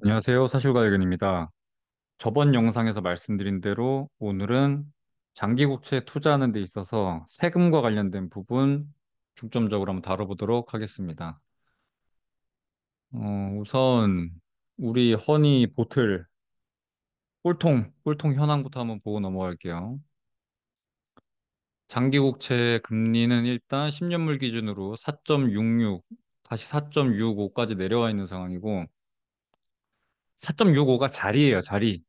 안녕하세요. 사실과외근입니다. 저번 영상에서 말씀드린 대로 오늘은 장기국채에 투자하는 데 있어서 세금과 관련된 부분 중점적으로 한번 다뤄보도록 하겠습니다. 우선 우리 허니 보틀 꼴통 현황부터 한번 보고 넘어갈게요. 장기국채 금리는 일단 10년물 기준으로 4.66, 다시 4.65까지 내려와 있는 상황이고 4.65가 자리예요, 자리.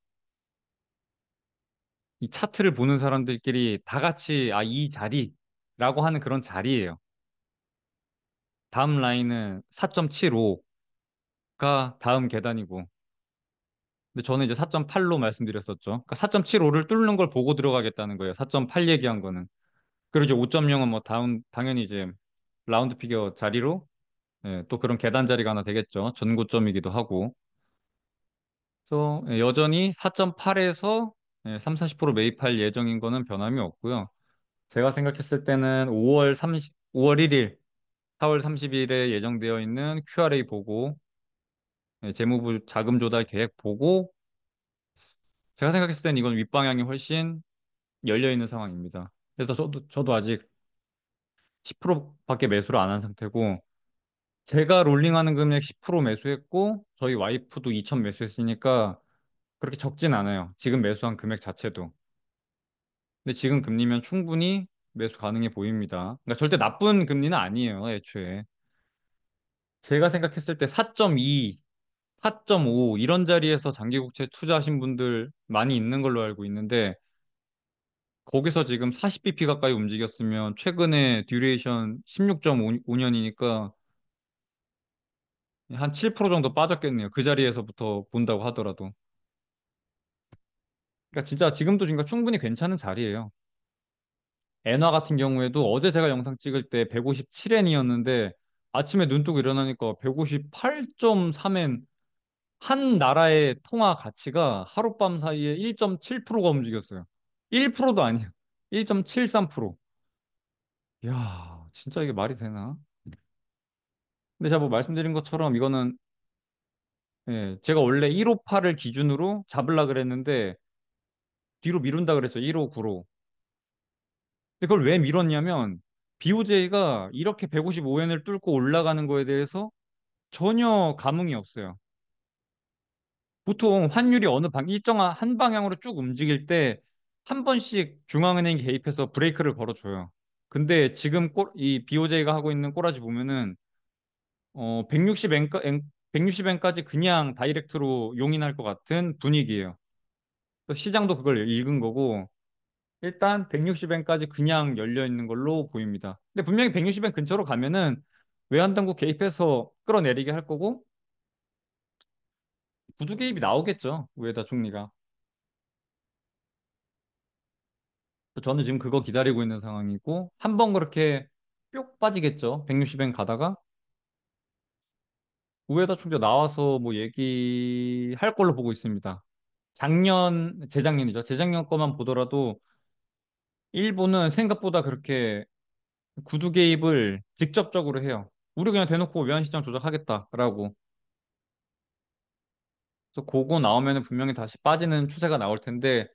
이 차트를 보는 사람들끼리 다 같이 이 자리라고 하는 그런 자리예요. 다음 라인은 4.75가 다음 계단이고. 근데 저는 이제 4.8로 말씀드렸었죠. 그러니까 4.75를 뚫는 걸 보고 들어가겠다는 거예요. 4.8 얘기한 거는. 그리고 이제 5.0은 뭐 다음 당연히 이제 라운드 피겨 자리로 또 그런 계단 자리가 하나 되겠죠. 전고점이기도 하고. 그래서 여전히 4.8에서 3, 40% 매입할 예정인 거는 변함이 없고요. 제가 생각했을 때는 5월 1일, 4월 30일에 예정되어 있는 QRA 보고, 재무부 자금 조달 계획 보고, 제가 생각했을 때는 이건 윗방향이 훨씬 열려 있는 상황입니다. 그래서 저도 아직 10%밖에 매수를 안 한 상태고, 제가 롤링하는 금액 10% 매수했고, 저희 와이프도 2천 매수했으니까 그렇게 적진 않아요. 지금 매수한 금액 자체도. 근데 지금 금리면 충분히 매수 가능해 보입니다. 그러니까 절대 나쁜 금리는 아니에요, 애초에. 제가 생각했을 때 4.2, 4.5 이런 자리에서 장기국채 투자하신 분들 많이 있는 걸로 알고 있는데 거기서 지금 40bp 가까이 움직였으면 최근에 듀레이션 16.5년이니까 한 7% 정도 빠졌겠네요. 그 자리에서부터 본다고 하더라도. 그러니까 진짜 지금도 지금 충분히 괜찮은 자리예요. 엔화 같은 경우에도 어제 제가 영상 찍을 때 157엔이었는데 아침에 눈 뜨고 일어나니까 158.3엔 한 나라의 통화 가치가 하룻밤 사이에 1.7%가 움직였어요. 1%도 아니에요. 1.73%. 이야, 진짜 이게 말이 되나? 근데 제가 뭐 말씀드린 것처럼 이거는 제가 원래 158을 기준으로 잡으려 그랬는데 뒤로 미룬다 그랬죠. 159로. 근데 그걸 왜 미뤘냐면 BOJ가 이렇게 155엔을 뚫고 올라가는 거에 대해서 전혀 감흥이 없어요. 보통 환율이 일정한 한 방향으로 쭉 움직일 때 한 번씩 중앙은행이 개입해서 브레이크를 걸어줘요. 근데 지금 이 BOJ가 하고 있는 꼬라지 보면은 160엔까지 그냥 다이렉트로 용인할 것 같은 분위기예요. 그래서 시장도 그걸 읽은 거고 일단 160엔까지 그냥 열려 있는 걸로 보입니다. 근데 분명히 160엔 근처로 가면은 외환당국 개입해서 끌어내리게 할 거고 부도 개입이 나오겠죠. 우에다 총리가. 저는 지금 그거 기다리고 있는 상황이고, 한 번 그렇게 뿅 빠지겠죠. 160엔 가다가, 우에다 총재 나와서 뭐 얘기할 걸로 보고 있습니다. 재작년이죠. 재작년 거만 보더라도, 일본은 생각보다 그렇게 구두 개입을 직접적으로 해요. 우리 그냥 대놓고 외환시장 조작하겠다라고. 그래서 그거 나오면은 분명히 다시 빠지는 추세가 나올 텐데,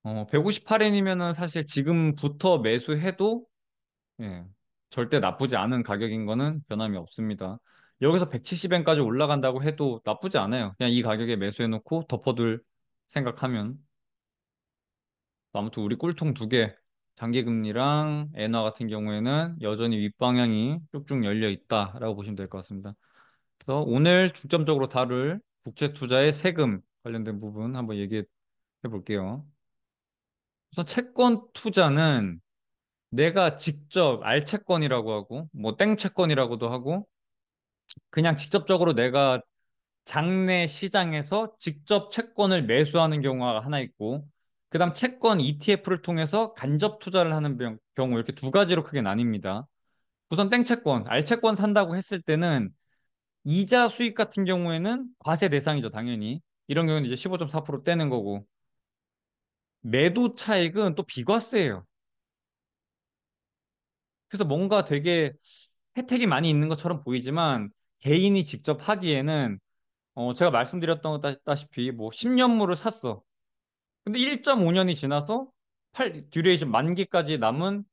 158엔이면은 사실 지금부터 매수해도 예, 절대 나쁘지 않은 가격인 거는 변함이 없습니다. 여기서 170엔까지 올라간다고 해도 나쁘지 않아요. 그냥 이 가격에 매수해놓고 덮어둘 생각하면. 아무튼 우리 꿀통 두 개, 장기금리랑 엔화 같은 경우에는 여전히 윗방향이 쭉쭉 열려 있다라고 보시면 될 것 같습니다. 그래서 오늘 중점적으로 다룰 국채 투자의 세금 관련된 부분 한번 얘기해 볼게요. 우선 채권 투자는 내가 직접 알채권이라고 하고, 뭐 땡채권이라고도 하고, 그냥 직접적으로 내가 장내 시장에서 직접 채권을 매수하는 경우가 하나 있고, 그다음 채권 ETF를 통해서 간접 투자를 하는 경우 이렇게 두 가지로 크게 나뉩니다. 우선 땡채권, 알채권 산다고 했을 때는 이자 수익 같은 경우에는 과세 대상이죠, 당연히. 이런 경우는 이제 15.4% 떼는 거고, 매도 차익은 또 비과세예요. 그래서 뭔가 되게 혜택이 많이 있는 것처럼 보이지만 개인이 직접 하기에는 제가 말씀드렸다시피 뭐 10년물을 샀어. 근데 1.5년이 지나서 듀레이션 만기까지 남은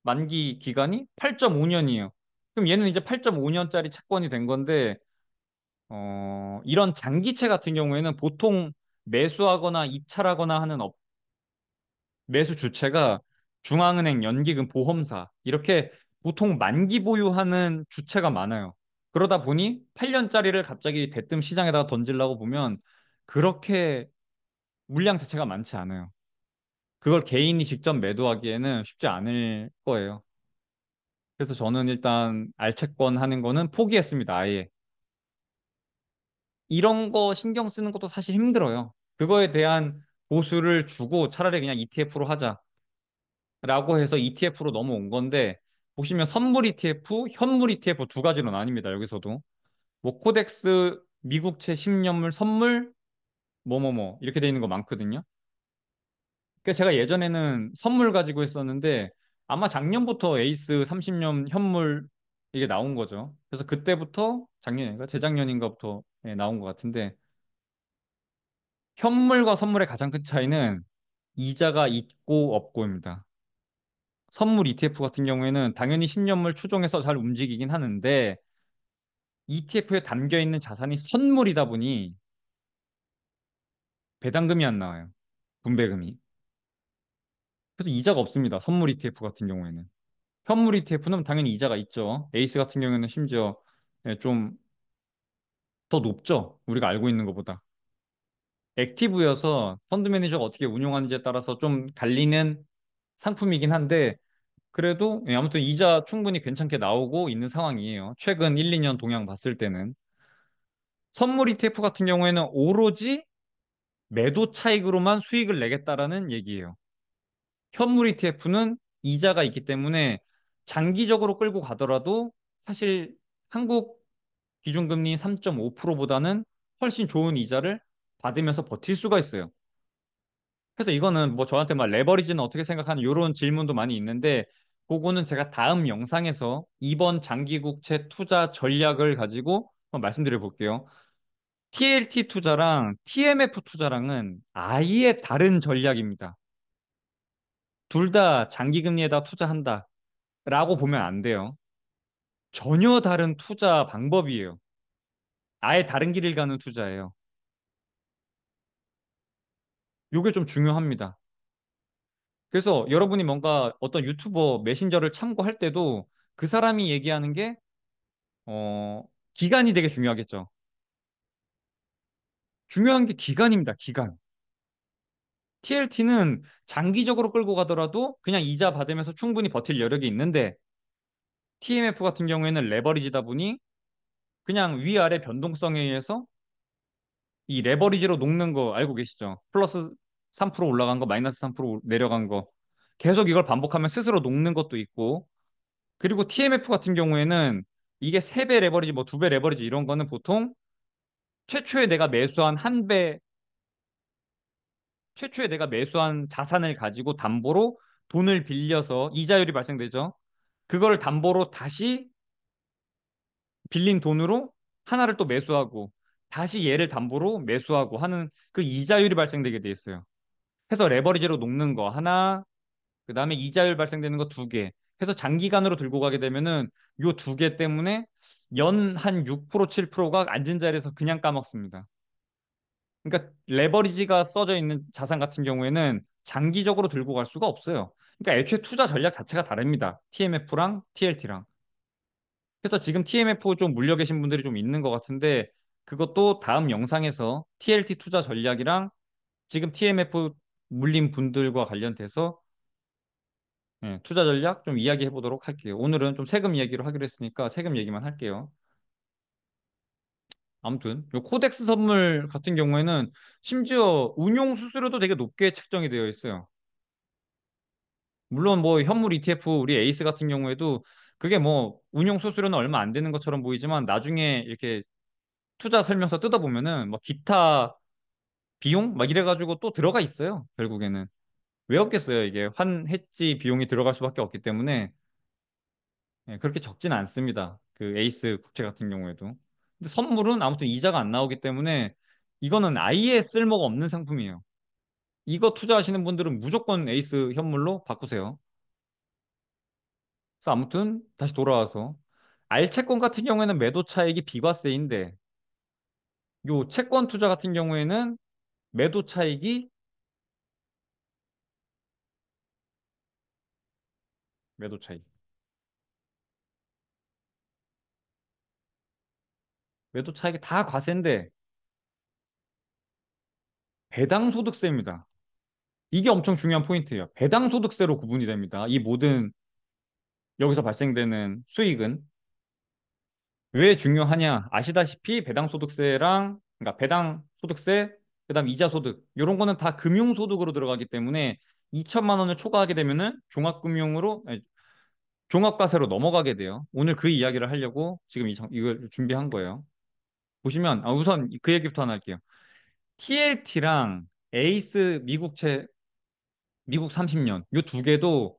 만기 기간이 8.5년이에요. 그럼 얘는 이제 8.5년짜리 채권이 된 건데, 이런 장기채 같은 경우에는 보통 매수하거나 입찰하거나 하는 매수 주체가 중앙은행, 연기금, 보험사, 이렇게 보통 만기 보유하는 주체가 많아요. 그러다 보니 8년짜리를 갑자기 대뜸 시장에다가 던지려고 보면 그렇게 물량 자체가 많지 않아요. 그걸 개인이 직접 매도하기에는 쉽지 않을 거예요. 그래서 저는 일단 알채권 하는 거는 포기했습니다, 아예. 이런 거 신경 쓰는 것도 사실 힘들어요. 그거에 대한 보수를 주고 차라리 그냥 ETF로 하자라고 해서 ETF로 넘어온 건데, 보시면 선물 ETF, 현물 ETF 두 가지로 나뉩니다, 여기서도. 뭐 코덱스, 미국채 10년물, 선물, 뭐뭐뭐 이렇게 돼 있는 거 많거든요. 그러니까 제가 예전에는 선물 가지고 했었는데 아마 작년부터 에이스 30년 현물 이게 나온 거죠. 그래서 그때부터 작년인가 재작년인가부터 나온 것 같은데 현물과 선물의 가장 큰 차이는 이자가 있고 없고입니다. 선물 ETF 같은 경우에는 당연히 10년물 추종해서 잘 움직이긴 하는데 ETF에 담겨 있는 자산이 선물이다 보니 배당금이 안 나와요. 분배금이. 그래서 이자가 없습니다. 선물 ETF 같은 경우에는. 현물 ETF는 당연히 이자가 있죠. 에이스 같은 경우에는 심지어 좀 더 높죠. 우리가 알고 있는 것보다. 액티브여서 펀드 매니저가 어떻게 운용하는지에 따라서 좀 갈리는 상품이긴 한데 그래도 아무튼 이자 충분히 괜찮게 나오고 있는 상황이에요. 최근 1, 2년 동향 봤을 때는. 선물 ETF 같은 경우에는 오로지 매도 차익으로만 수익을 내겠다라는 얘기예요. 현물 ETF는 이자가 있기 때문에 장기적으로 끌고 가더라도 사실 한국 기준금리 3.5%보다는 훨씬 좋은 이자를 받으면서 버틸 수가 있어요. 그래서 이거는 뭐 저한테 막 레버리지는 어떻게 생각하는 이런 질문도 많이 있는데 그거는 제가 다음 영상에서 이번 장기국채 투자 전략을 가지고 한번 말씀드려 볼게요. TLT 투자랑 TMF 투자랑은 아예 다른 전략입니다. 둘 다 장기금리에다 투자한다라고 보면 안 돼요. 전혀 다른 투자 방법이에요. 아예 다른 길을 가는 투자예요. 이게 좀 중요합니다. 그래서 여러분이 뭔가 어떤 유튜버 메신저를 참고할 때도 그 사람이 얘기하는 게, 어, 기간이 되게 중요하겠죠. 중요한 게 기간입니다, 기간. TLT는 장기적으로 끌고 가더라도 그냥 이자 받으면서 충분히 버틸 여력이 있는데, TMF 같은 경우에는 레버리지다 보니 그냥 위아래 변동성에 의해서 이 레버리지로 녹는 거 알고 계시죠? 플러스 3% 올라간 거, 마이너스 3% 내려간 거. 계속 이걸 반복하면 스스로 녹는 것도 있고, 그리고 TMF 같은 경우에는 이게 3배 레버리지, 뭐 2배 레버리지 이런 거는 보통 최초에 내가 매수한 한 배, 최초에 내가 매수한 자산을 가지고 담보로 돈을 빌려서 이자율이 발생되죠. 그거를 담보로 다시 빌린 돈으로 하나를 또 매수하고 다시 얘를 담보로 매수하고 하는 그 이자율이 발생되게 돼 있어요. 해서 레버리지로 녹는 거 하나, 그 다음에 이자율 발생되는 거 두 개. 해서 장기간으로 들고 가게 되면은 요 두 개 때문에 연 한 6%, 7%가 앉은 자리에서 그냥 까먹습니다. 그러니까 레버리지가 써져 있는 자산 같은 경우에는 장기적으로 들고 갈 수가 없어요. 그러니까 애초에 투자 전략 자체가 다릅니다. TMF랑 TLT랑. 그래서 지금 TMF 좀 물려 계신 분들이 좀 있는 것 같은데 그것도 다음 영상에서 TLT 투자 전략이랑 지금 TMF 물린 분들과 관련돼서 투자 전략 좀 이야기해 보도록 할게요. 오늘은 좀 세금 얘기로 하기로 했으니까 세금 얘기만 할게요. 아무튼 요 코덱스 선물 같은 경우에는 심지어 운용 수수료도 되게 높게 책정이 되어 있어요. 물론 뭐 현물 ETF 우리 에이스 같은 경우에도 그게 뭐 운용 수수료는 얼마 안 되는 것처럼 보이지만 나중에 이렇게 투자 설명서 뜯어보면은 뭐 기타 비용 막 이래가지고 또 들어가 있어요. 결국에는 왜 없겠어요? 이게 환해지 비용이 들어갈 수밖에 없기 때문에 그렇게 적진 않습니다. 그 에이스 국채 같은 경우에도. 근데 선물은 아무튼 이자가 안 나오기 때문에 이거는 아예 쓸모가 없는 상품이에요. 이거 투자하시는 분들은 무조건 에이스 현물로 바꾸세요. 그래서 아무튼 다시 돌아와서 알채권 같은 경우에는 매도 차익이 비과세인데 요 채권 투자 같은 경우에는 매도 차익이 매도 차익. 매도 차익이 다 과세인데 배당 소득세입니다. 이게 엄청 중요한 포인트예요. 배당 소득세로 구분이 됩니다. 이 모든 여기서 발생되는 수익은 왜 중요하냐? 아시다시피 배당 소득세랑 그러니까 배당 소득세, 그다음 이자 소득 이런 거는 다 금융 소득으로 들어가기 때문에 2천만 원을 초과하게 되면은 종합금융으로 아니, 종합과세로 넘어가게 돼요. 오늘 그 이야기를 하려고 지금 이걸 준비한 거예요. 보시면 우선 그 얘기부터 하나 할게요. TLT랑 에이스 미국 30년 이 두 개도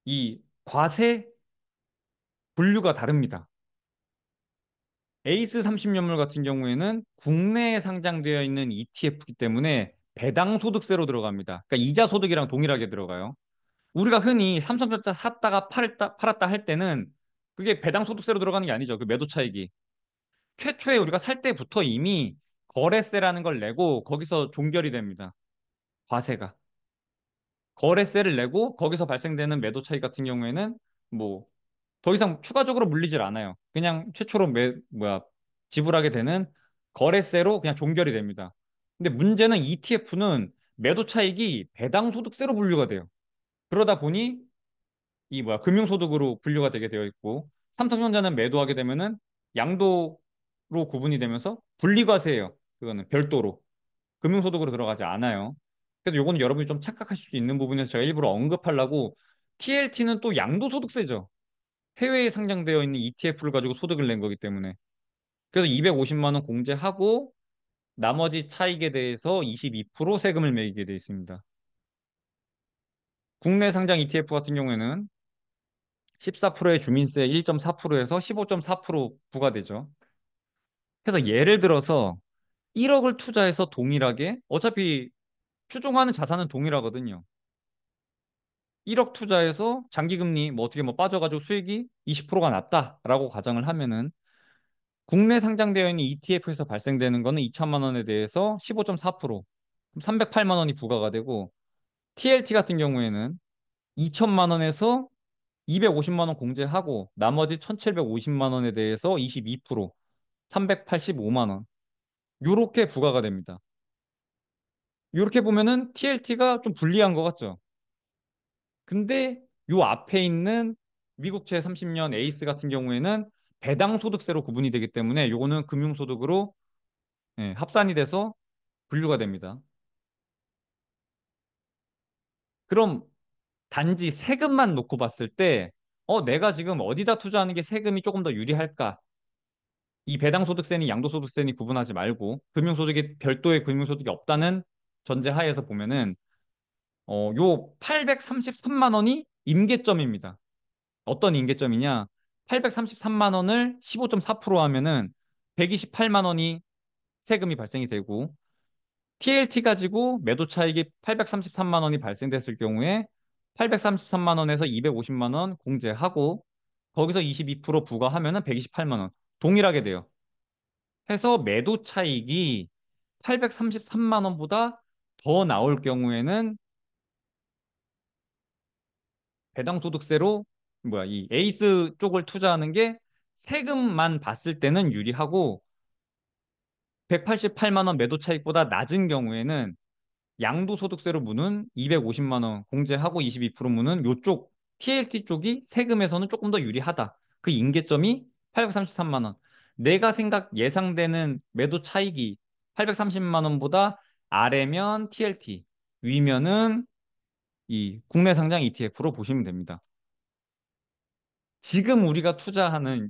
이 과세 분류가 다릅니다. 에이스 30년물 같은 경우에는 국내에 상장되어 있는 ETF이기 때문에 배당 소득세로 들어갑니다. 그러니까 이자 소득이랑 동일하게 들어가요. 우리가 흔히 삼성전자 샀다가 팔았다 할 때는 그게 배당 소득세로 들어가는 게 아니죠. 그 매도 차익이. 최초에 우리가 살 때부터 이미 거래세라는 걸 내고 거기서 종결이 됩니다. 과세가. 거래세를 내고 거기서 발생되는 매도 차익 같은 경우에는 뭐 더 이상 추가적으로 물리질 않아요. 그냥 최초로 지불하게 되는 거래세로 그냥 종결이 됩니다. 근데 문제는 ETF는 매도 차익이 배당 소득세로 분류가 돼요. 그러다 보니 금융소득으로 분류가 되게 되어 있고 삼성전자는 매도하게 되면은 양도로 구분이 되면서 분리과세예요. 그거는 별도로 금융소득으로 들어가지 않아요. 그래서 요거는 여러분이 좀 착각하실 수 있는 부분에서 제가 일부러 언급하려고 TLT는 또 양도소득세죠. 해외에 상장되어 있는 ETF를 가지고 소득을 낸 거기 때문에. 그래서 250만 원 공제하고 나머지 차익에 대해서 22% 세금을 매기게 돼 있습니다. 국내 상장 ETF 같은 경우에는 14%의 주민세 1.4%에서 15.4% 부과되죠. 그래서 예를 들어서 1억을 투자해서 동일하게 어차피 추종하는 자산은 동일하거든요. 1억 투자해서 장기금리 뭐 어떻게 뭐 빠져가지고 수익이 20%가 났다라고 가정을 하면은 국내 상장되어 있는 ETF에서 발생되는 거는 2천만 원에 대해서 15.4%, 308만 원이 부과가 되고 TLT 같은 경우에는 2천만 원에서 250만 원 공제하고 나머지 1,750만 원에 대해서 22%, 385만 원. 요렇게 부과가 됩니다. 요렇게 보면은 TLT가 좀 불리한 것 같죠? 근데 요 앞에 있는 미국채 30년 에이스 같은 경우에는 배당 소득세로 구분이 되기 때문에 요거는 금융소득으로 합산이 돼서 분류가 됩니다. 그럼 단지 세금만 놓고 봤을 때, 내가 지금 어디다 투자하는 게 세금이 조금 더 유리할까? 이 배당소득세니 양도소득세니 구분하지 말고, 금융소득이 별도의 금융소득이 없다는 전제하에서 보면은, 요 833만 원이 임계점입니다. 어떤 임계점이냐? 833만 원을 15.4% 하면은 128만 원이 세금이 발생이 되고, TLT 가지고 매도 차익이 833만 원이 발생됐을 경우에 833만 원에서 250만 원 공제하고 거기서 22% 부과하면은 128만 원 동일하게 돼요. 해서 매도 차익이 833만 원보다 더 나올 경우에는 배당 소득세로 이 에이스 쪽을 투자하는 게 세금만 봤을 때는 유리하고 188만 원 매도 차익보다 낮은 경우에는 양도소득세로 무는 250만 원 공제하고 22% 무는 요쪽 TLT 쪽이 세금에서는 조금 더 유리하다. 그 임계점이 833만 원. 내가 예상되는 매도 차익이 830만 원보다 아래면 TLT, 위면은 이 국내 상장 ETF로 보시면 됩니다. 지금 우리가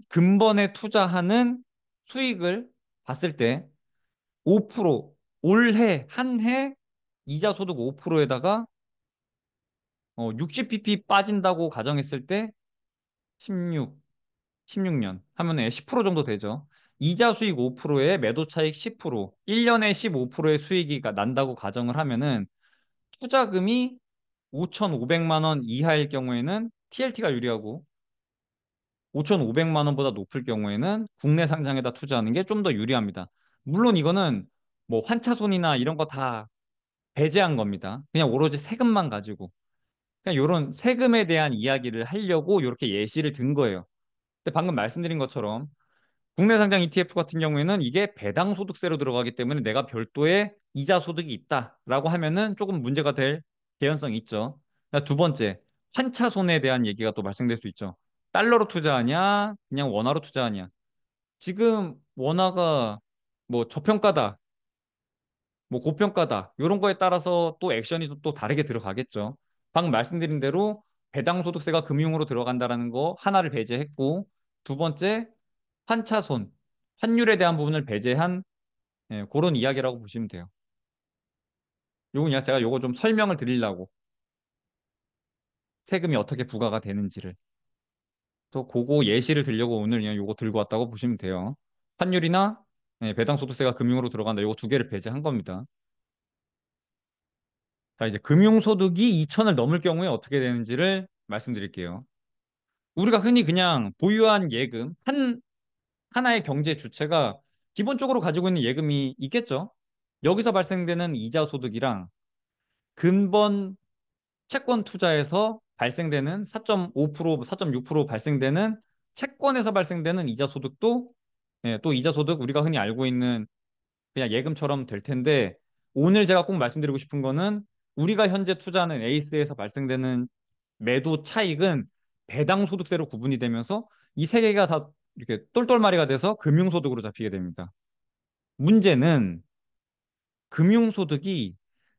근본에 투자하는 수익을 봤을 때 5%, 올해 한 해 이자 소득 5%에다가 60bp 빠진다고 가정했을 때 16, 16년 하면 10% 정도 되죠. 이자 수익 5%에 매도 차익 10%, 1년에 15%의 수익이 난다고 가정을 하면은 투자금이 5,500만 원 이하일 경우에는 TLT가 유리하고 5,500만 원보다 높을 경우에는 국내 상장에다 투자하는 게 좀 더 유리합니다. 물론 이거는 뭐 환차손이나 이런 거 다 배제한 겁니다. 그냥 오로지 세금만 가지고. 그냥 이런 세금에 대한 이야기를 하려고 이렇게 예시를 든 거예요. 근데 방금 말씀드린 것처럼 국내 상장 ETF 같은 경우에는 이게 배당 소득세로 들어가기 때문에 내가 별도의 이자 소득이 있다라고 하면은 조금 문제가 될 개연성이 있죠. 두 번째, 환차손에 대한 얘기가 또 발생될 수 있죠. 달러로 투자하냐, 그냥 원화로 투자하냐. 지금 원화가 뭐 저평가다, 뭐 고평가다, 이런 거에 따라서 또 액션이 또 다르게 들어가겠죠. 방금 말씀드린 대로 배당 소득세가 금융으로 들어간다라는 거 하나를 배제했고, 두 번째, 환차손, 환율에 대한 부분을 배제한 그런 이야기라고 보시면 돼요. 요건 그냥 제가 요거 좀 설명을 드리려고 세금이 어떻게 부과가 되는지를 또 그거 예시를 들려고 오늘 그냥 요거 들고 왔다고 보시면 돼요. 환율이나 배당 소득세가 금융으로 들어간다. 요거 두 개를 배제한 겁니다. 자, 이제 금융소득이 2천을 넘을 경우에 어떻게 되는지를 말씀드릴게요. 우리가 흔히 그냥 보유한 예금, 하나의 경제 주체가 기본적으로 가지고 있는 예금이 있겠죠? 여기서 발생되는 이자 소득이랑 근본 채권 투자에서 발생되는 4.5%, 4.6% 발생되는 채권에서 발생되는 이자 소득도 또 이자 소득 우리가 흔히 알고 있는 그냥 예금처럼 될 텐데 오늘 제가 꼭 말씀드리고 싶은 거는 우리가 현재 투자하는 에이스에서 발생되는 매도 차익은 배당 소득세로 구분이 되면서 이 세 개가 다 이렇게 똘똘마리가 돼서 금융소득으로 잡히게 됩니다. 문제는 금융소득이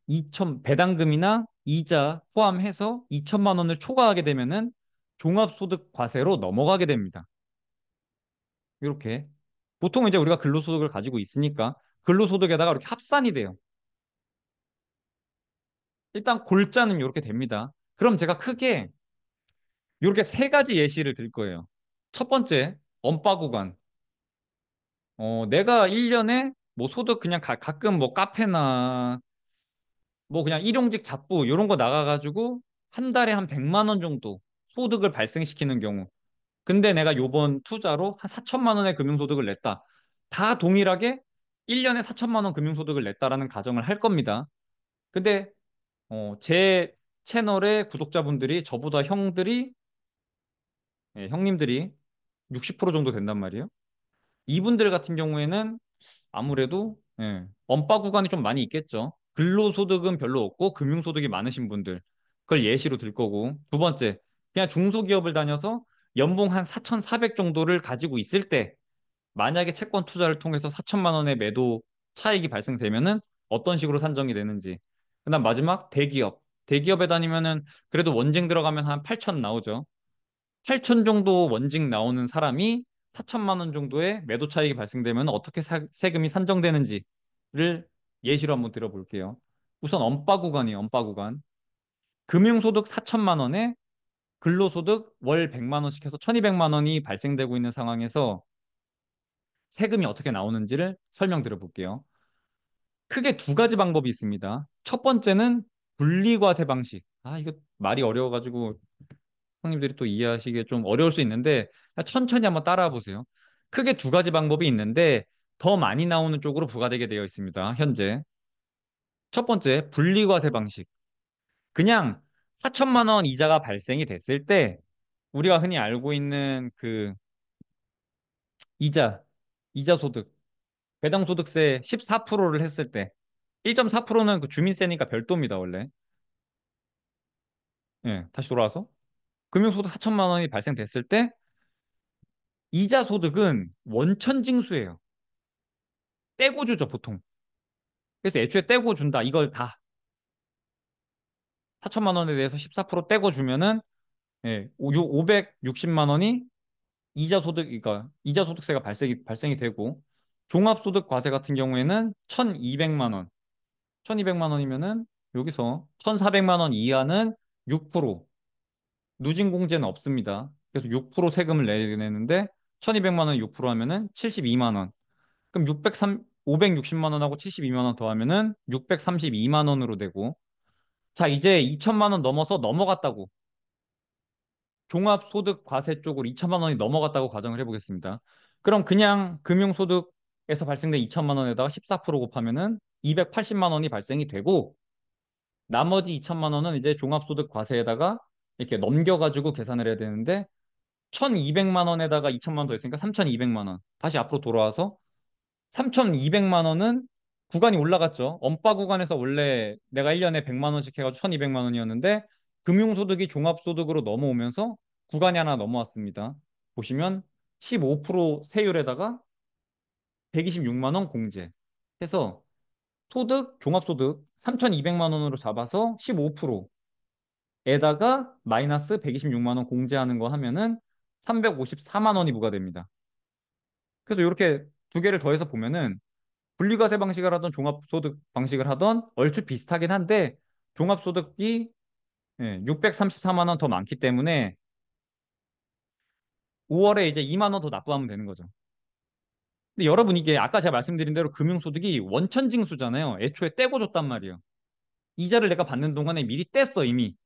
2천 배당금이나 이자 포함해서 2천만 원을 초과하게 되면은 종합소득과세로 넘어가게 됩니다. 이렇게 보통 이제 우리가 근로소득을 가지고 있으니까 근로소득에다가 이렇게 합산이 돼요. 일단 골자는 이렇게 됩니다. 그럼 제가 크게 이렇게 세 가지 예시를 들 거예요. 첫 번째, 언바 구간. 내가 1년에 뭐 소득 그냥 가끔 뭐 카페나 뭐 그냥 일용직 잡부 이런 거 나가가지고 한 달에 한 100만 원 정도 소득을 발생시키는 경우. 근데 내가 요번 투자로 한 4천만 원의 금융소득을 냈다. 다 동일하게 1년에 4천만 원 금융소득을 냈다라는 가정을 할 겁니다. 근데 제 채널의 구독자분들이 저보다 형님들이 60% 정도 된단 말이에요. 이분들 같은 경우에는 아무래도 언바 구간이 좀 많이 있겠죠. 근로소득은 별로 없고 금융소득이 많으신 분들. 그걸 예시로 들 거고. 두 번째, 그냥 중소기업을 다녀서 연봉 한 4,400 정도를 가지고 있을 때 만약에 채권 투자를 통해서 4천만 원의 매도 차익이 발생되면은 어떤 식으로 산정이 되는지. 그다음 마지막 대기업. 대기업에 다니면은 그래도 원징 들어가면 한 8천 나오죠. 8천 정도 원징 나오는 사람이 4천만 원 정도의 매도 차익이 발생되면 어떻게 세금이 산정되는지를 예시로 한번 들어볼게요. 우선 언바 구간이에요. 언바 구간. 금융소득 4천만 원에 근로소득 월 100만 원씩 해서 1,200만 원이 발생되고 있는 상황에서 세금이 어떻게 나오는지를 설명드려 볼게요. 크게 두 가지 방법이 있습니다. 첫 번째는 분리과세 방식. 이거 말이 어려워가지고 형님들이 또 이해하시기에 좀 어려울 수 있는데 천천히 한번 따라와 보세요. 크게 두 가지 방법이 있는데 더 많이 나오는 쪽으로 부과되게 되어 있습니다. 현재. 첫 번째, 분리과세 방식. 그냥 4천만 원 이자가 발생이 됐을 때 우리가 흔히 알고 있는 그 이자, 이자 소득, 배당 소득세 14%를 했을 때 1.4%는 그 주민세니까 별도입니다, 원래. 예, 다시 돌아와서 금융소득 4천만 원이 발생됐을 때 이자 소득은 원천징수예요. 떼고 주죠, 보통. 그래서 애초에 떼고 준다. 이걸 다 4천만 원에 대해서 14% 떼고 주면은 560만 원이 이자 소득, 그러니까 이자 소득세가 발생이 되고 종합소득 과세 같은 경우에는 1,200만 원. 1,200만 원이면은 여기서 1,400만 원 이하는 6%. 누진공제는 없습니다. 그래서 6% 세금을 내는데 1200만 원 6% 하면은 72만 원. 그럼 560만 원하고 72만 원 더하면은 632만 원으로 되고. 자, 이제 2천만 원 넘어서 넘어갔다고. 종합소득과세 쪽으로 2천만 원이 넘어갔다고 가정을 해보겠습니다. 그럼 그냥 금융소득에서 발생된 2천만 원에다가 14% 곱하면은 280만 원이 발생이 되고, 나머지 2천만 원은 이제 종합소득과세에다가 이렇게 넘겨가지고 계산을 해야 되는데, 1,200만 원에다가 2천만 원 더 있으니까 3,200만 원. 다시 앞으로 돌아와서 3,200만 원은 구간이 올라갔죠. 엄바 구간에서 원래 내가 1년에 100만 원씩 해가지고 1,200만 원이었는데, 금융소득이 종합소득으로 넘어오면서 구간이 하나 넘어왔습니다. 보시면 15% 세율에다가 126만 원 공제 해서 소득, 종합소득 3,200만 원으로 잡아서 15%에다가 마이너스 126만 원 공제하는 거 하면은 354만 원이 부과됩니다. 그래서 이렇게 두 개를 더해서 보면은 분리과세 방식을 하던 종합소득 방식을 하던 얼추 비슷하긴 한데, 종합소득이 634만 원 더 많기 때문에 5월에 이제 2만 원 더 납부하면 되는 거죠. 근데 여러분, 이게 아까 제가 말씀드린 대로 금융소득이 원천징수잖아요. 애초에 떼고 줬단 말이에요. 이자를 내가 받는 동안에 미리 뗐어, 이미.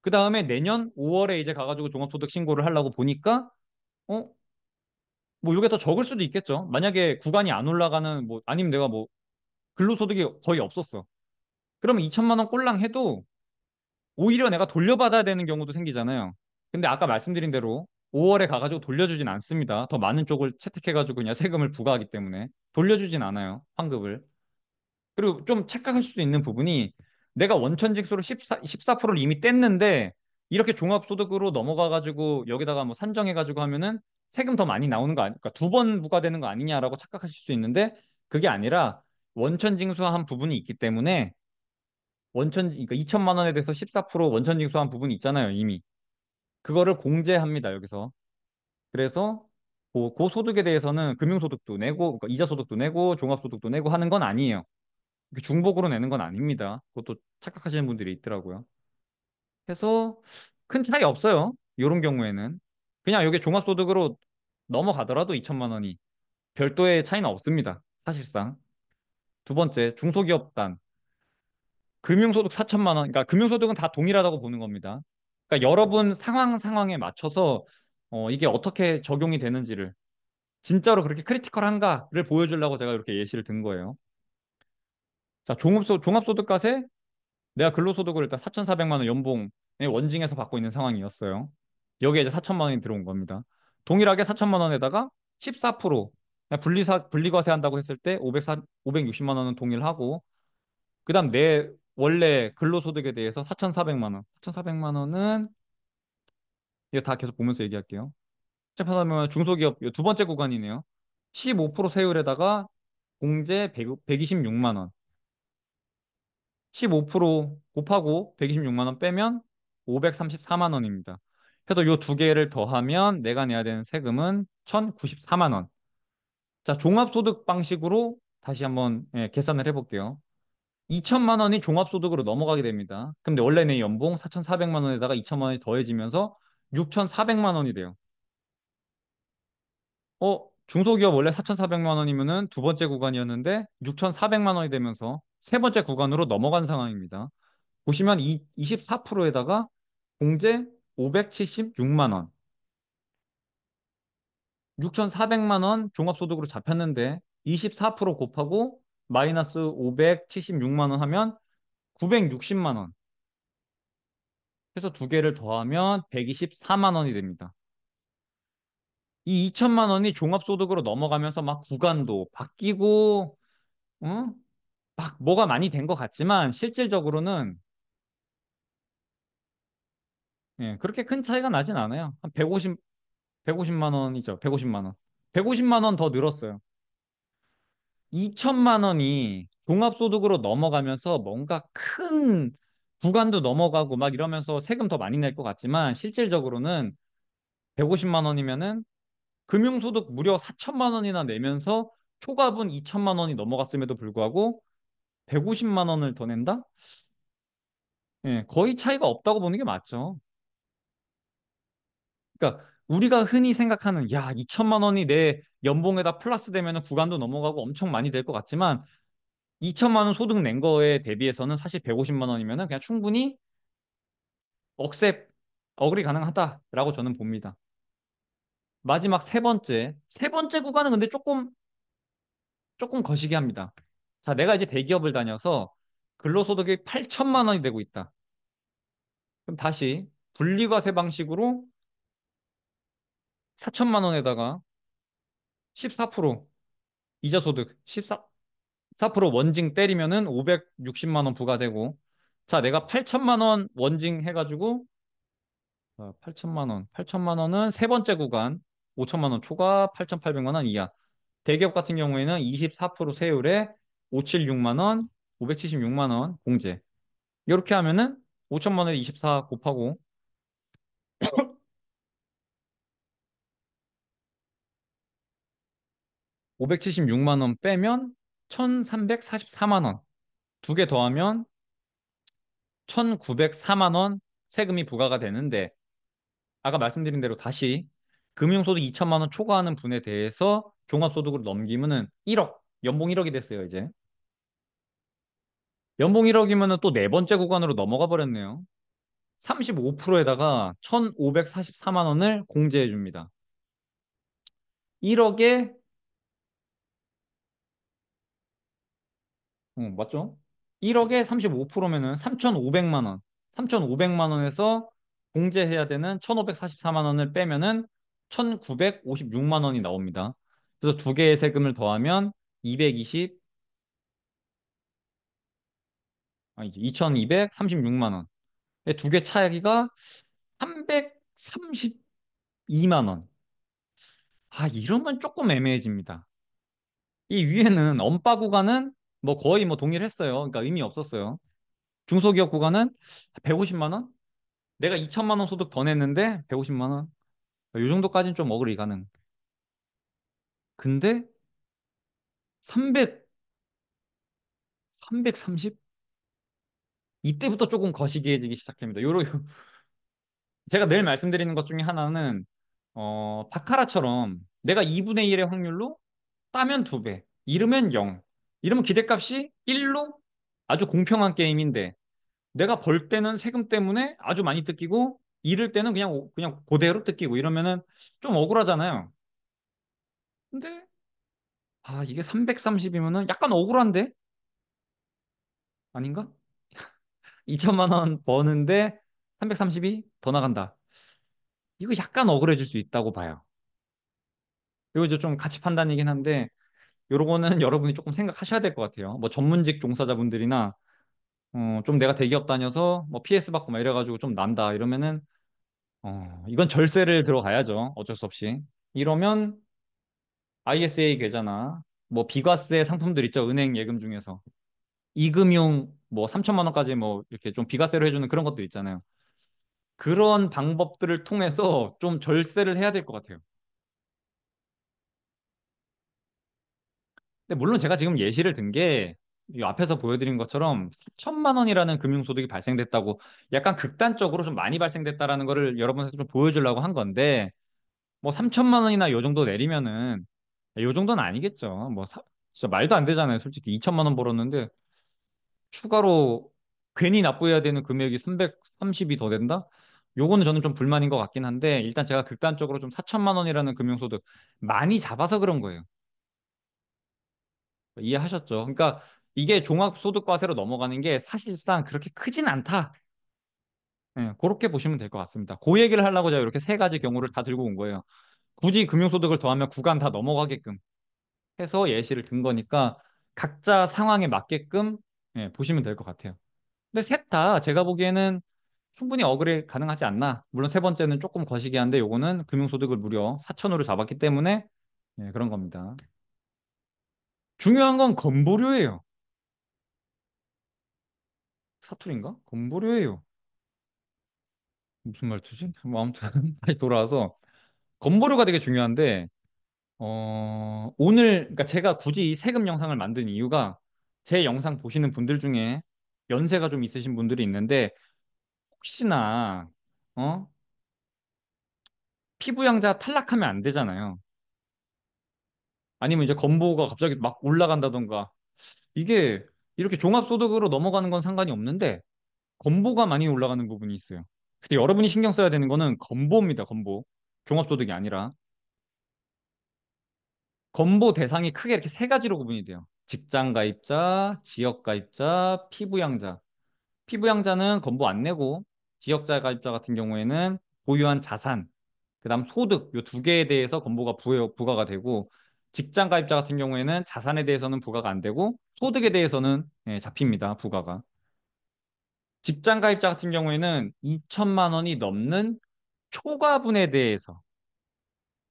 그 다음에 내년 5월에 이제 가가지고 종합소득 신고를 하려고 보니까, 어, 뭐 이게 더 적을 수도 있겠죠. 만약에 구간이 안 올라가는, 뭐, 아니면 내가 뭐, 근로소득이 거의 없었어. 그러면 2천만 원 꼴랑 해도 오히려 내가 돌려받아야 되는 경우도 생기잖아요. 근데 아까 말씀드린 대로 5월에 가가지고 돌려주진 않습니다. 더 많은 쪽을 채택해가지고 그냥 세금을 부과하기 때문에 돌려주진 않아요, 환급을. 그리고 좀 착각할 수 있는 부분이, 내가 원천징수로 14%를 이미 뗐는데 이렇게 종합소득으로 넘어가가지고 여기다가 뭐 산정해가지고 하면은 세금 더 많이 나오는 거 아닐까? 두 번 부과되는 거 아니냐라고 착각하실 수 있는데, 그게 아니라 원천징수한 부분이 있기 때문에 그러니까 2천만 원에 대해서 14% 원천징수한 부분이 있잖아요, 이미. 그거를 공제합니다, 여기서. 그래서 그 소득에 대해서는 금융소득도 내고, 그러니까 이자소득도 내고, 종합소득도 내고 하는 건 아니에요. 중복으로 내는 건 아닙니다. 그것도 착각하시는 분들이 있더라고요. 그래서 큰 차이 없어요. 이런 경우에는. 그냥 여기 종합소득으로 넘어가더라도 2천만 원이 별도의 차이는 없습니다, 사실상. 두 번째, 중소기업단. 금융소득 4천만 원. 그러니까 금융소득은 다 동일하다고 보는 겁니다. 그러니까 여러분 상황에 맞춰서 이게 어떻게 적용이 되는지를, 진짜로 그렇게 크리티컬한가를 보여주려고 제가 이렇게 예시를 든 거예요. 자, 종합소득과세, 내가 근로소득을 일단 4,400만 원 연봉 원징에서 받고 있는 상황이었어요. 여기에 이제 4천만 원이 들어온 겁니다. 동일하게 4천만 원에다가 14% 분리과세 한다고 했을 때 560만 원은 동일하고, 그다음 내 원래 근로소득에 대해서 4,400만 원. 4,400만 원은 이거 다 계속 보면서 얘기할게요. 4,400만 원 중소기업 이두 번째 구간이네요. 15% 세율에다가 공제 126만 원. 15% 곱하고 126만 원 빼면 534만 원입니다. 그래서 이 두 개를 더하면 내가 내야 되는 세금은 1,094만 원. 자, 종합소득 방식으로 다시 한번 계산을 해볼게요. 2천만 원이 종합소득으로 넘어가게 됩니다. 근데 원래 내 연봉 4,400만 원에다가 2천만 원이 더해지면서 6,400만 원이 돼요. 중소기업 원래 4,400만 원이면은 두 번째 구간이었는데 6,400만 원이 되면서 세 번째 구간으로 넘어간 상황입니다. 보시면 24%에다가 공제 576만 원, 6,400만 원 종합소득으로 잡혔는데 24% 곱하고 마이너스 576만 원 하면 960만 원. 해서 두 개를 더하면 124만 원이 됩니다. 이 2천만 원이 종합소득으로 넘어가면서 막 구간도 바뀌고, 어? 막 뭐가 많이 된 것 같지만 실질적으로는 그렇게 큰 차이가 나진 않아요. 한 150만 원이죠. 150만 원. 150만 원 더 늘었어요. 2천만 원이 종합소득으로 넘어가면서 뭔가 큰 구간도 넘어가고 막 이러면서 세금 더 많이 낼 것 같지만, 실질적으로는 150만 원이면은 금융소득 무려 4천만 원이나 내면서 초과분 2천만 원이 넘어갔음에도 불구하고 150만 원을 더 낸다? 거의 차이가 없다고 보는 게 맞죠. 그러니까 우리가 흔히 생각하는, 야, 2천만 원이 내 연봉에다 플러스 되면 구간도 넘어가고 엄청 많이 될 것 같지만, 2천만 원 소득 낸 거에 대비해서는 사실 150만 원이면은 그냥 충분히 억셉, 어그리 가능하다라고 저는 봅니다. 마지막 세 번째 구간은 근데 조금 거시기 합니다. 자, 내가 이제 대기업을 다녀서 근로소득이 8천만 원이 되고 있다. 그럼 다시 분리과세 방식으로 4천만 원에다가 14% 이자소득 14% 원징 때리면은 560만 원 부과되고, 자, 내가 8천만 원 원징 해가지고 8천만 원은 세 번째 구간 5천만 원 초과 8,800만 원 이하. 대기업 같은 경우에는 24% 세율에 576만 원, 576만 원 공제. 이렇게 하면은 5천만 원에 24 곱하고 576만 원 빼면 1,344만 원. 두 개 더하면 1,904만 원 세금이 부과가 되는데, 아까 말씀드린 대로 다시 금융소득 2천만 원 초과하는 분에 대해서 종합소득으로 넘기면은 1억, 연봉 1억이 됐어요, 이제. 연봉 1억이면은 또 네 번째 구간으로 넘어가 버렸네요. 35%에다가 1,544만 원을 공제해 줍니다. 1억에, 맞죠? 1억에 35%면은 3,500만 원. 3,500만 원에서 공제해야 되는 1,544만 원을 빼면은 1,956만 원이 나옵니다. 그래서 두 개의 세금을 더하면 220, 아니지, 2,236만 원. 두 개 차이가 332만 원. 아, 이러면 조금 애매해집니다. 이 위에는 엄바 구간은 뭐 거의 뭐 동일했어요. 그러니까 의미 없었어요. 중소기업 구간은 150만 원? 내가 2천만 원 소득 더 냈는데 150만 원? 이 정도까지는 좀 어그리 가능. 근데 300, 330? 이때부터 조금 거시기해지기 시작합니다. 제가 늘 말씀드리는 것 중에 하나는 바카라처럼 내가 2분의 1의 확률로 따면 2배, 잃으면 0. 이러면 기대값이 1로 아주 공평한 게임인데, 내가 벌 때는 세금 때문에 아주 많이 뜯기고 잃을 때는 그냥 그대로 뜯기고 이러면은 좀 억울하잖아요. 근데 이게 330이면은 약간 억울한데? 아닌가? 2천만 원 버는데 330이 더 나간다. 이거 약간 억울해질 수 있다고 봐요. 이거 이제 좀 가치 판단이긴 한데, 요런 거는 여러분이 조금 생각하셔야 될 것 같아요. 뭐 전문직 종사자분들이나 좀 내가 대기업 다녀서 뭐 PS 받고 막 이래가지고 좀 난다 이러면은 이건 절세를 들어가야죠. 어쩔 수 없이. 이러면 ISA 계좌나 뭐 비과세 상품들 있죠. 은행 예금 중에서. 이금융 뭐 3천만 원까지 뭐 이렇게 좀 비과세로 해주는 그런 것들 있잖아요. 그런 방법들을 통해서 좀 절세를 해야 될 것 같아요. 근데 물론 제가 지금 예시를 든 게 이 앞에서 보여드린 것처럼 4천만 원이라는 금융소득이 발생됐다고 약간 극단적으로 좀 많이 발생됐다라는 거를 여러분한테 좀 보여주려고 한 건데, 뭐 3천만 원이나 요 정도 내리면은 요 정도는 아니겠죠. 진짜 말도 안 되잖아요. 솔직히 2천만 원 벌었는데 추가로 괜히 납부해야 되는 금액이 330이 더 된다? 요거는 저는 좀 불만인 것 같긴 한데, 일단 제가 극단적으로 좀 4천만 원이라는 금융소득 많이 잡아서 그런 거예요. 이해하셨죠? 그러니까 이게 종합소득과세로 넘어가는 게 사실상 그렇게 크진 않다. 예, 그렇게 보시면 될 것 같습니다. 그 얘기를 하려고 제가 이렇게 세 가지 경우를 다 들고 온 거예요. 굳이 금융소득을 더하면 구간 다 넘어가게끔 해서 예시를 든 거니까 각자 상황에 맞게끔 보시면 될 것 같아요. 근데 셋 다 제가 보기에는 충분히 어그레 가능하지 않나. 물론 세 번째는 조금 거시기한데 요거는 금융소득을 무려 4천으로 잡았기 때문에 그런 겁니다. 중요한 건 건보료예요. 사투리인가? 건보료예요. 무슨 말투지? 뭐 아무튼 다시 돌아와서 건보료가 되게 중요한데 오늘 그러니까 제가 굳이 이 세금 영상을 만든 이유가 제 영상 보시는 분들 중에 연세가 좀 있으신 분들이 있는데, 혹시나 어 피부양자 탈락하면 안 되잖아요. 아니면 이제 건보가 갑자기 막 올라간다던가. 이게 이렇게 종합소득으로 넘어가는 건 상관이 없는데 건보가 많이 올라가는 부분이 있어요. 근데 여러분이 신경 써야 되는 거는 건보입니다, 건보. 종합소득이 아니라. 건보 대상이 크게 이렇게 세 가지로 구분이 돼요. 직장 가입자, 지역 가입자, 피부양자. 피부양자는 건보 안 내고 지역자 가입자 같은 경우에는 보유한 자산, 그다음 소득 요 두 개에 대해서 건보가 부과가 되고 직장 가입자 같은 경우에는 자산에 대해서는 부과가 안 되고 소득에 대해서는 예, 잡힙니다. 부과가. 직장 가입자 같은 경우에는 2천만 원이 넘는 초과분에 대해서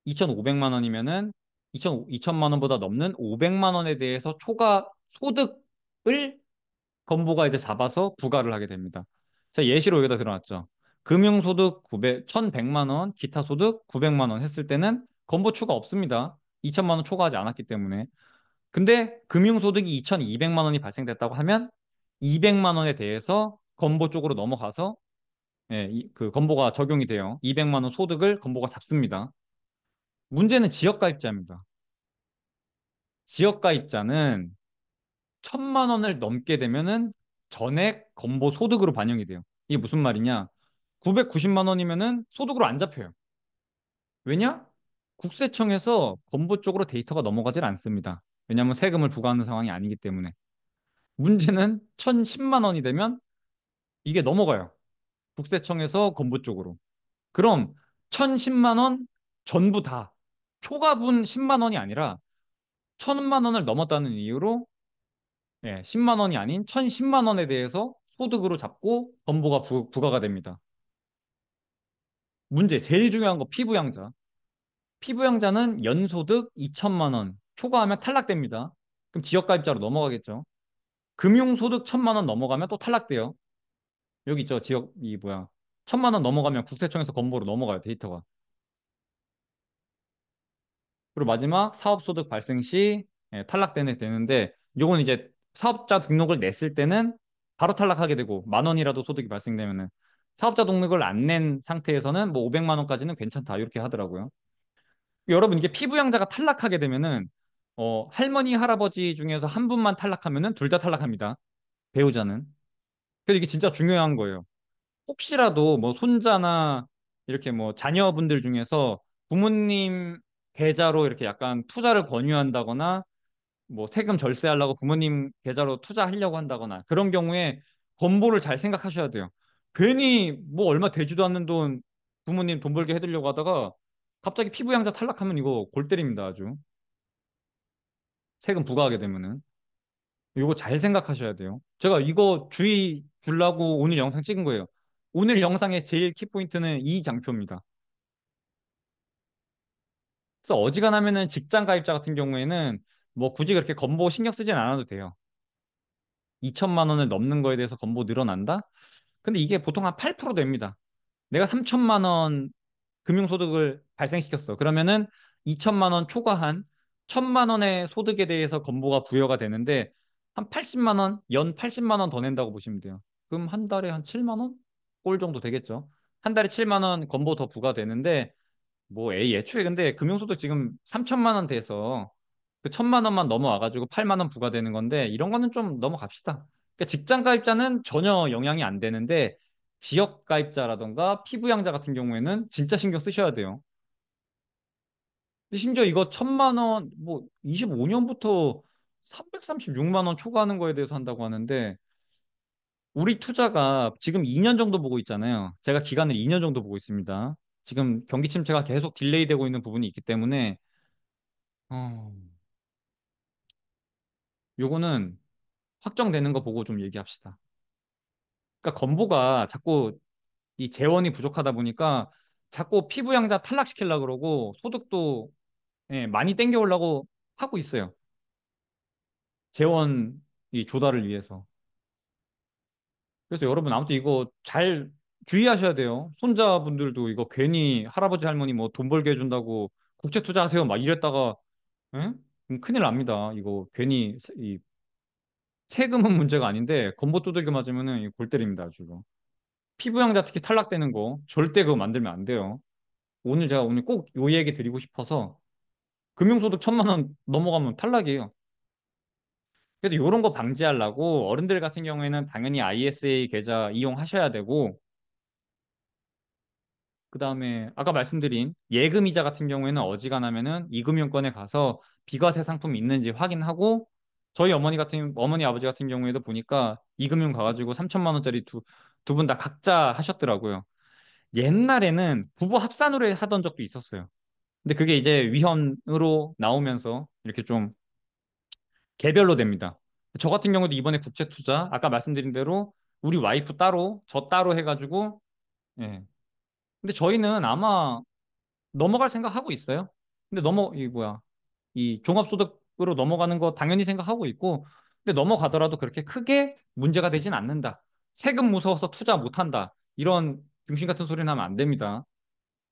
2,500만 원이면은 2천만 원보다 넘는 500만 원에 대해서 초과 소득을 건보가 이제 잡아서 부과를 하게 됩니다. 자, 예시로 여기다 들어놨죠. 금융소득 1,100만 원, 기타 소득 900만 원 했을 때는 건보 추가 없습니다. 2천만 원 초과하지 않았기 때문에. 근데 금융소득이 2,200만 원이 발생됐다고 하면 200만 원에 대해서 건보 쪽으로 넘어가서 예, 그 건보가 적용이 돼요. 200만 원 소득을 건보가 잡습니다. 문제는 지역가입자입니다. 지역가입자는 1,000만 원을 넘게 되면은 전액 건보 소득으로 반영이 돼요. 이게 무슨 말이냐? 990만 원이면은 소득으로 안 잡혀요. 왜냐? 국세청에서 건보 쪽으로 데이터가 넘어가질 않습니다. 왜냐하면 세금을 부과하는 상황이 아니기 때문에. 문제는 1,010만 원이 되면 이게 넘어가요. 국세청에서 건보 쪽으로. 그럼 1,010만 원 전부 다 초과분 10만 원이 아니라 1,000만 원을 넘었다는 이유로 예, 10만 원이 아닌 1,010만 원에 대해서 소득으로 잡고 건보가 부과가 됩니다. 문제 제일 중요한 거 피부양자. 피부양자는 연소득 2천만 원 초과하면 탈락됩니다. 그럼 지역가입자로 넘어가겠죠. 금융소득 1,000만 원 넘어가면 또 탈락돼요. 여기 있죠. 지역 이 뭐야. 1,000만 원 넘어가면 국세청에서 건보로 넘어가요. 데이터가. 그리고 마지막 사업소득 발생 시 예, 되는데 요건 이제 사업자 등록을 냈을 때는 바로 탈락하게 되고 만 원이라도 소득이 발생되면은 사업자 등록을 안 낸 상태에서는 뭐 500만 원까지는 괜찮다 이렇게 하더라고요. 여러분 이게 피부양자가 탈락하게 되면은 할머니 할아버지 중에서 한 분만 탈락하면은 둘 다 탈락합니다. 배우자는. 그래서 이게 진짜 중요한 거예요. 혹시라도 뭐 손자나 이렇게 뭐 자녀분들 중에서 부모님 계좌로 이렇게 약간 투자를 권유한다거나 뭐 세금 절세하려고 부모님 계좌로 투자하려고 한다거나 그런 경우에 건보를 잘 생각하셔야 돼요. 괜히 뭐 얼마 되지도 않는 돈 부모님 돈 벌게 해드리려고 하다가 갑자기 피부양자 탈락하면 이거 골 때립니다, 아주. 세금 부과하게 되면은. 이거 잘 생각하셔야 돼요. 제가 이거 주의 주려고 오늘 영상 찍은 거예요. 오늘 영상의 제일 키포인트는 이 장표입니다. 그래서 어지간하면은 직장 가입자 같은 경우에는 뭐 굳이 그렇게 건보 신경 쓰진 않아도 돼요. 2천만 원을 넘는 거에 대해서 건보 늘어난다? 근데 이게 보통 한 8% 됩니다. 내가 3천만 원 금융소득을 발생시켰어. 그러면은 2천만 원 초과한 1,000만 원의 소득에 대해서 건보가 부여가 되는데 한 80만 원, 연 80만 원 더 낸다고 보시면 돼요. 그럼 한 달에 한 7만 원? 꼴 정도 되겠죠. 한 달에 7만 원 건보 더 부과되는데 뭐 애초에 근데 금융소득 지금 3천만 원 돼서 그 1,000만 원만 넘어와가지고 8만 원 부과되는 건데 이런 거는 좀 넘어갑시다. 그러니까 직장 가입자는 전혀 영향이 안 되는데 지역 가입자라던가 피부양자 같은 경우에는 진짜 신경 쓰셔야 돼요. 근데 심지어 이거 1,000만 원, 뭐 25년부터 336만 원 초과하는 거에 대해서 한다고 하는데 우리 투자가 지금 2년 정도 보고 있잖아요. 제가 기간을 2년 정도 보고 있습니다. 지금 경기 침체가 계속 딜레이 되고 있는 부분이 있기 때문에 어, 요거는 확정되는 거 보고 좀 얘기합시다. 그러니까 건보가 자꾸 이 재원이 부족하다 보니까 자꾸 피부양자 탈락시키려고 그러고 소득도 예, 많이 땡겨오려고 하고 있어요. 재원 이 조달을 위해서. 그래서 여러분 아무튼 이거 잘 주의하셔야 돼요. 손자분들도 이거 괜히 할아버지 할머니 뭐 돈 벌게 해준다고 국채 투자하세요 막 이랬다가 예? 그럼 큰일 납니다. 이거 괜히 이 세금은 문제가 아닌데 건보 두들겨 맞으면은 이골 때립니다. 아주 이거. 피부양자 특히 탈락되는 거 절대 그거 만들면 안 돼요. 오늘 제가 오늘 꼭 요 얘기 드리고 싶어서 금융소득 1,000만 원 넘어가면 탈락이에요. 그래서 이런 거 방지하려고 어른들 같은 경우에는 당연히 ISA 계좌 이용하셔야 되고, 그다음에 아까 말씀드린 예금이자 같은 경우에는 어지간하면은 이금융권에 가서 비과세 상품이 있는지 확인하고, 저희 어머니 아버지 같은 경우에도 보니까 이금융 가가지고 3천만 원짜리 두 분 다 각자 하셨더라고요. 옛날에는 부부 합산으로 하던 적도 있었어요. 근데 그게 이제 위헌으로 나오면서 이렇게 좀 개별로 됩니다. 저 같은 경우도 이번에 국채 투자 아까 말씀드린 대로 우리 와이프 따로 저 따로 해가지고, 예. 근데 저희는 아마 넘어갈 생각하고 있어요. 근데 이 뭐야, 이 종합소득으로 넘어가는 거 당연히 생각하고 있고, 근데 넘어가더라도 그렇게 크게 문제가 되진 않는다. 세금 무서워서 투자 못한다. 이런 중심 같은 소리는 하면 안 됩니다.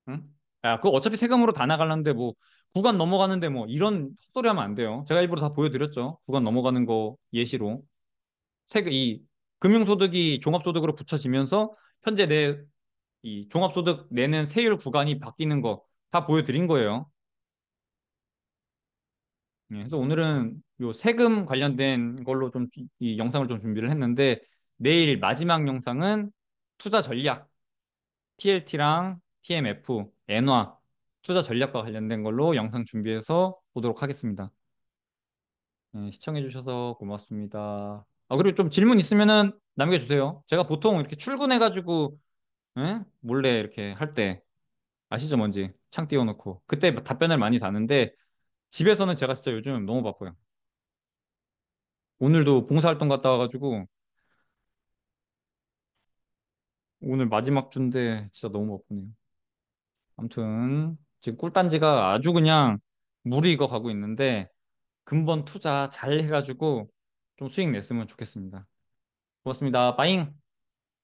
응? 야, 그거 어차피 세금으로 다 나가려는데 뭐 구간 넘어가는데 뭐 이런 헛소리 하면 안 돼요. 제가 일부러 다 보여드렸죠. 구간 넘어가는 거 예시로. 이 금융소득이 종합소득으로 붙여지면서 현재 이 종합소득 내는 세율 구간이 바뀌는 거 다 보여드린 거예요. 예, 그래서 오늘은 요 세금 관련된 걸로 좀 이 영상을 좀 준비를 했는데, 내일 마지막 영상은 투자 전략, TLT랑 TMF, 엔화, 투자 전략과 관련된 걸로 영상 준비해서 보도록 하겠습니다. 예, 시청해주셔서 고맙습니다. 아, 그리고 좀 질문 있으면은 남겨주세요. 제가 보통 이렇게 출근해가지고, 예? 몰래 이렇게 할 때, 아시죠, 뭔지? 창 띄워놓고. 그때 답변을 많이 다는데, 집에서는 제가 진짜 요즘 너무 바빠요. 오늘도 봉사활동 갔다 와가지고, 오늘 마지막 주인데 진짜 너무 바쁘네요. 아무튼 지금 꿀단지가 아주 그냥 무르익어 가고 있는데, 근본 투자 잘 해가지고 좀 수익 냈으면 좋겠습니다. 고맙습니다. 빠잉!